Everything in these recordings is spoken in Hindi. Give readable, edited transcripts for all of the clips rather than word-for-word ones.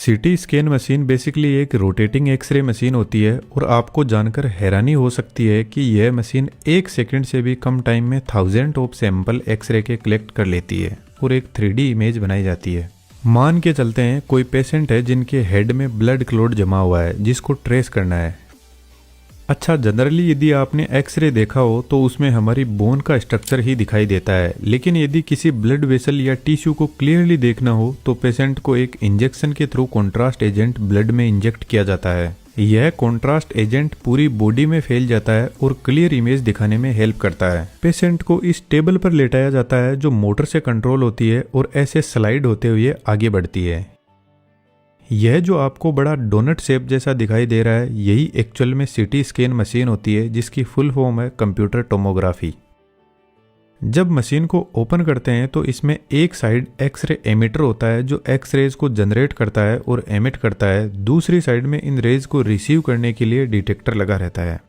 सीटी स्कैन मशीन बेसिकली एक रोटेटिंग एक्सरे मशीन होती है और आपको जानकर हैरानी हो सकती है कि यह मशीन एक सेकंड से भी कम टाइम में थाउजेंड ऑफ सैंपल एक्सरे के कलेक्ट कर लेती है और एक 3D इमेज बनाई जाती है। मान के चलते हैं कोई पेशेंट है जिनके हेड में ब्लड क्लॉट जमा हुआ है जिसको ट्रेस करना है। अच्छा, जनरली यदि आपने एक्सरे देखा हो तो उसमें हमारी बोन का स्ट्रक्चर ही दिखाई देता है, लेकिन यदि किसी ब्लड वेसल या टिश्यू को क्लियरली देखना हो तो पेशेंट को एक इंजेक्शन के थ्रू कॉन्ट्रास्ट एजेंट ब्लड में इंजेक्ट किया जाता है। यह कॉन्ट्रास्ट एजेंट पूरी बॉडी में फैल जाता है और क्लियर इमेज दिखाने में हेल्प करता है। पेशेंट को इस टेबल पर लेटाया जाता है जो मोटर से कंट्रोल होती है और ऐसे स्लाइड होते हुए आगे बढ़ती है। यह जो आपको बड़ा डोनट शेप जैसा दिखाई दे रहा है यही एक्चुअल में सीटी स्कैन मशीन होती है जिसकी फुल फॉर्म है कंप्यूटर टोमोग्राफी। जब मशीन को ओपन करते हैं तो इसमें एक साइड एक्सरे एमिटर होता है जो एक्स रेज को जनरेट करता है और एमिट करता है। दूसरी साइड में इन रेज को रिसीव करने के लिए डिटेक्टर लगा रहता है।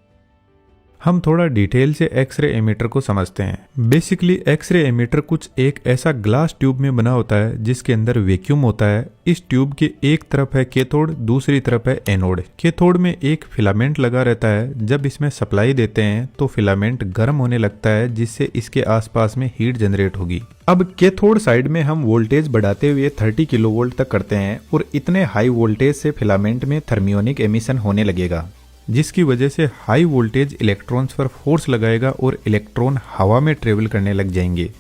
हम थोड़ा डिटेल से एक्सरे एमिटर को समझते हैं। बेसिकली एक्सरे एमिटर कुछ एक ऐसा ग्लास ट्यूब में बना होता है जिसके अंदर वैक्यूम होता है। इस ट्यूब के एक तरफ है कैथोड, दूसरी तरफ है एनोड। कैथोड में एक फिलामेंट लगा रहता है। जब इसमें सप्लाई देते हैं तो फिलामेंट गर्म होने लगता है जिससे इसके आसपास में हीट जनरेट होगी। अब कैथोड साइड में हम वोल्टेज बढ़ाते हुए 30 किलोवोल्ट तक करते हैं और इतने हाई वोल्टेज से फिलामेंट में थर्मियोनिक एमिशन होने लगेगा जिसकी वजह से हाई वोल्टेज इलेक्ट्रॉन्स पर फोर्स लगाएगा और इलेक्ट्रॉन हवा में ट्रेवल करने लग जाएंगे।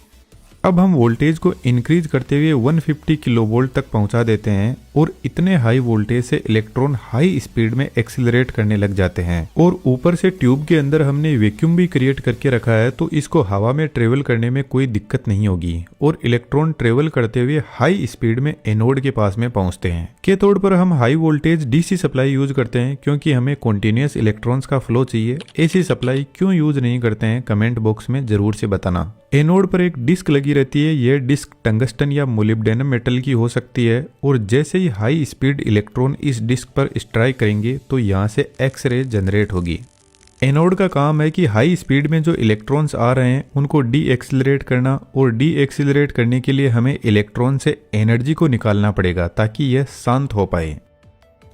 अब हम वोल्टेज को इंक्रीज करते हुए 150 किलोवोल्ट तक पहुंचा देते हैं और इतने हाई वोल्टेज से इलेक्ट्रॉन हाई स्पीड में एक्सीलरेट करने लग जाते हैं। और ऊपर से ट्यूब के अंदर हमने वैक्यूम भी क्रिएट करके रखा है तो इसको हवा में ट्रेवल करने में कोई दिक्कत नहीं होगी और इलेक्ट्रॉन ट्रेवल करते हुए हाई स्पीड में एनोड के पास में पहुंचते हैं। कैथोड पर हम high voltage DC supply use करते हैं क्योंकि हमें कॉन्टिन्यूअस इलेक्ट्रॉन्स का फ्लो चाहिए। एसी सप्लाई क्यों यूज नहीं करते हैं कमेंट बॉक्स में जरूर से बताना। एनोड पर एक डिस्क लगी रहती है। यह डिस्क टंगस्टन या मोलिब्डेनम मेटल की हो सकती है और जैसे ही हाई स्पीड इलेक्ट्रॉन इस डिस्क पर स्ट्राइक करेंगे तो यहाँ से एक्स रे जनरेट होगी। एनोड का काम है कि हाई स्पीड में जो इलेक्ट्रॉन्स आ रहे हैं उनको डी एक्सिलरेट करना और डी एक्सिलरेट करने के लिए हमें इलेक्ट्रॉन से एनर्जी को निकालना पड़ेगा ताकि यह शांत हो पाए।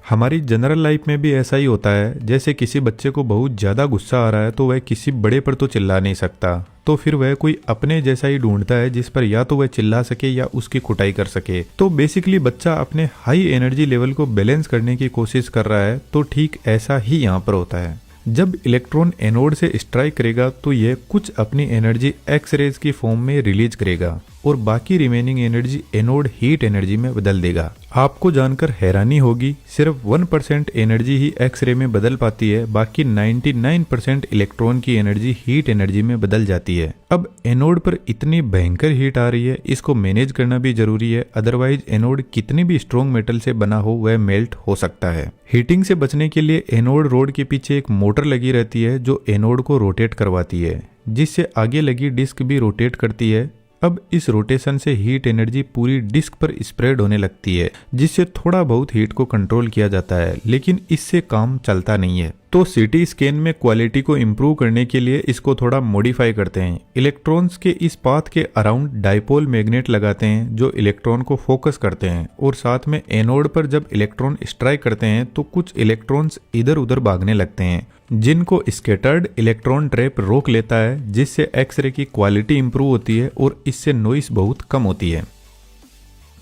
हमारी जनरल लाइफ में भी ऐसा ही होता है। जैसे किसी बच्चे को बहुत ज़्यादा गुस्सा आ रहा है तो वह किसी बड़े पर तो चिल्ला नहीं सकता, तो फिर वह कोई अपने जैसा ही ढूंढता है जिस पर या तो वह चिल्ला सके या उसकी कुटाई कर सके। तो बेसिकली बच्चा अपने हाई एनर्जी लेवल को बैलेंस करने की कोशिश कर रहा है। तो ठीक ऐसा ही यहाँ पर होता है। जब इलेक्ट्रॉन एनोड से स्ट्राइक करेगा तो यह कुछ अपनी एनर्जी एक्स रेज की फॉर्म में रिलीज करेगा और बाकी remaining energy anode heat energy में बदल देगा। आपको जानकर हैरानी होगी, सिर्फ 1% एनर्जी ही एक्स रे में बदल पाती है, बाकी 99% इलेक्ट्रॉन की एनर्जी हीट एनर्जी में बदल जाती है। अब एनोड पर इतनी भयंकर हीट आ रही है, इसको मैनेज करना भी जरूरी है, अदरवाइज एनोड कितनी भी स्ट्रॉन्ग मेटल से बना हो वह मेल्ट हो सकता है। हीटिंग से बचने के लिए एनोड रोड के पीछे एक मोटर लगी रहती है जो एनोड को रोटेट करवाती है, जिससे आगे लगी डिस्क भी रोटेट करती है। अब इस रोटेशन से हीट एनर्जी पूरी डिस्क पर स्प्रेड होने लगती है जिससे थोड़ा बहुत हीट को कंट्रोल किया जाता है, लेकिन इससे काम चलता नहीं है। तो सीटी स्कैन में क्वालिटी को इम्प्रूव करने के लिए इसको थोड़ा मॉडिफाई करते हैं। इलेक्ट्रॉन्स के इस पाथ के अराउंड डाइपोल मैग्नेट लगाते हैं जो इलेक्ट्रॉन को फोकस करते हैं और साथ में एनोड पर जब इलेक्ट्रॉन स्ट्राइक करते हैं तो कुछ इलेक्ट्रॉन्स इधर उधर भागने लगते हैं जिनको स्कैटर्ड इलेक्ट्रॉन ट्रैप रोक लेता है, जिससे एक्सरे की क्वालिटी इंप्रूव होती है और इससे नॉइस बहुत कम होती है।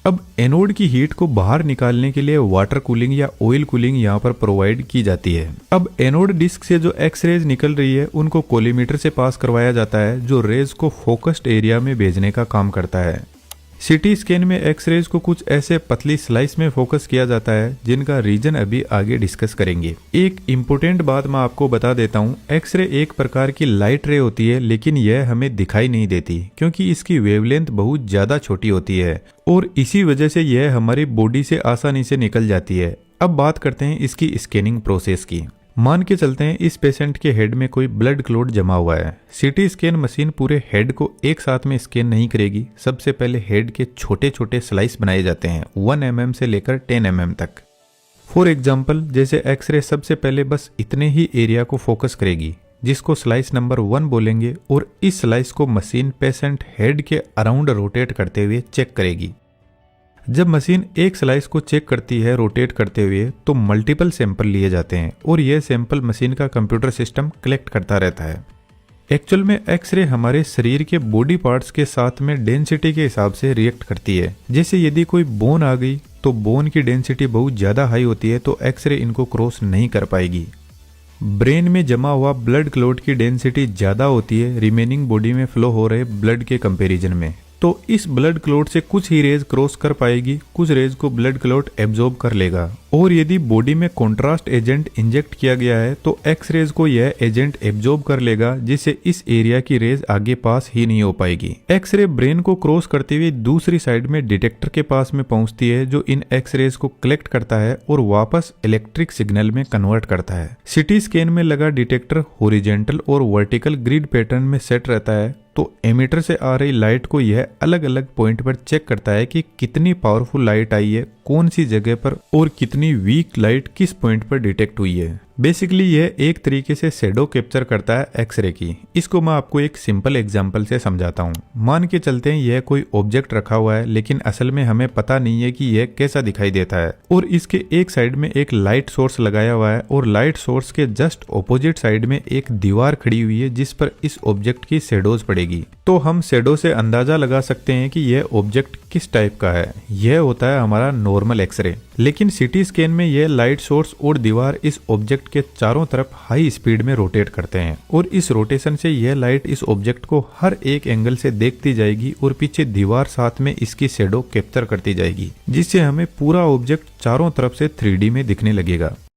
अब एनोड की हीट को बाहर निकालने के लिए वाटर कूलिंग या ऑयल कूलिंग यहाँ पर प्रोवाइड की जाती है। अब एनोड डिस्क से जो एक्स रेज निकल रही है उनको कोलीमीटर से पास करवाया जाता है जो रेज को फोकस्ड एरिया में भेजने का काम करता है। सीटी स्कैन में एक्स रेज को कुछ ऐसे पतली स्लाइस में फोकस किया जाता है जिनका रीजन अभी आगे डिस्कस करेंगे। एक इम्पोर्टेंट बात मैं आपको बता देता हूँ, एक्सरे एक प्रकार की लाइट रे होती है लेकिन यह हमें दिखाई नहीं देती क्योंकि इसकी वेवलेंथ बहुत ज्यादा छोटी होती है और इसी वजह से यह हमारी बॉडी से आसानी से निकल जाती है। अब बात करते हैं इसकी स्कैनिंग प्रोसेस की। मान के चलते हैं इस पेशेंट के हेड में कोई ब्लड क्लॉट जमा हुआ है। सीटी स्कैन मशीन पूरे हेड को एक साथ में स्कैन नहीं करेगी। सबसे पहले हेड के छोटे छोटे स्लाइस बनाए जाते हैं 1 mm से लेकर 10 mm तक। फॉर एग्जाम्पल जैसे एक्सरे सबसे पहले बस इतने ही एरिया को फोकस करेगी जिसको स्लाइस नंबर 1 बोलेंगे और इस स्लाइस को मशीन पेशेंट हेड के अराउंड रोटेट करते हुए चेक करेगी। जब मशीन एक स्लाइस को चेक करती है रोटेट करते हुए तो मल्टीपल सैंपल लिए जाते हैं और यह सैंपल मशीन का कंप्यूटर सिस्टम कलेक्ट करता रहता है। एक्चुअल में एक्सरे हमारे शरीर के बॉडी पार्ट्स के साथ में डेंसिटी के हिसाब से रिएक्ट करती है। जैसे यदि कोई बोन आ गई तो बोन की डेंसिटी बहुत ज़्यादा हाई होती है तो एक्सरे इनको क्रॉस नहीं कर पाएगी। ब्रेन में जमा हुआ ब्लड क्लॉट की डेंसिटी ज़्यादा होती है रिमेनिंग बॉडी में फ्लो हो रहे ब्लड के कंपैरिजन में, तो इस ब्लड क्लॉट से कुछ ही रेज क्रॉस कर पाएगी, कुछ रेज को ब्लड क्लॉट एब्जॉर्ब कर लेगा। और यदि बॉडी में कॉन्ट्रास्ट एजेंट इंजेक्ट किया गया है तो एक्स रेज को यह एजेंट एब्जॉर्ब कर लेगा, जिससे इस एरिया की रेज आगे पास ही नहीं हो पाएगी। एक्सरे ब्रेन को क्रॉस करते हुए दूसरी साइड में डिटेक्टर के पास में पहुंचती है, जो इन एक्स रेज को कलेक्ट करता है और वापस इलेक्ट्रिक सिग्नल में कन्वर्ट करता है। सिटी स्कैन में लगा डिटेक्टर हॉरिजॉन्टल और वर्टिकल ग्रिड पैटर्न में सेट रहता है, तो एमीटर से आ रही लाइट को यह अलग अलग पॉइंट पर चेक करता है कि कितनी पावरफुल लाइट आई है, कौन सी जगह पर और कितनी वीक लाइट किस पॉइंट पर डिटेक्ट हुई है। बेसिकली यह एक तरीके से शैडो कैप्चर करता है एक्सरे की। इसको मैं आपको एक सिंपल एग्जांपल से समझाता हूँ। मान के चलते हैं यह कोई ऑब्जेक्ट रखा हुआ है, लेकिन असल में हमें पता नहीं है कि यह कैसा दिखाई देता है, और इसके एक साइड में एक लाइट सोर्स लगाया हुआ है और लाइट सोर्स के जस्ट ऑपोजिट साइड में एक दीवार खड़ी हुई है जिस पर इस ऑब्जेक्ट की शैडोज पड़ेगी। तो हम शैडो से अंदाजा लगा सकते हैं कि यह ऑब्जेक्ट किस टाइप का है। यह होता है हमारा नॉर्मल एक्सरे। लेकिन सिटी स्कैन में यह लाइट सोर्स और दीवार इस ऑब्जेक्ट के चारों तरफ हाई स्पीड में रोटेट करते हैं, और इस रोटेशन से यह लाइट इस ऑब्जेक्ट को हर एक एंगल से देखती जाएगी और पीछे दीवार साथ में इसकी शैडो कैप्चर करती जाएगी, जिससे हमें पूरा ऑब्जेक्ट चारों तरफ से 3D में दिखने लगेगा।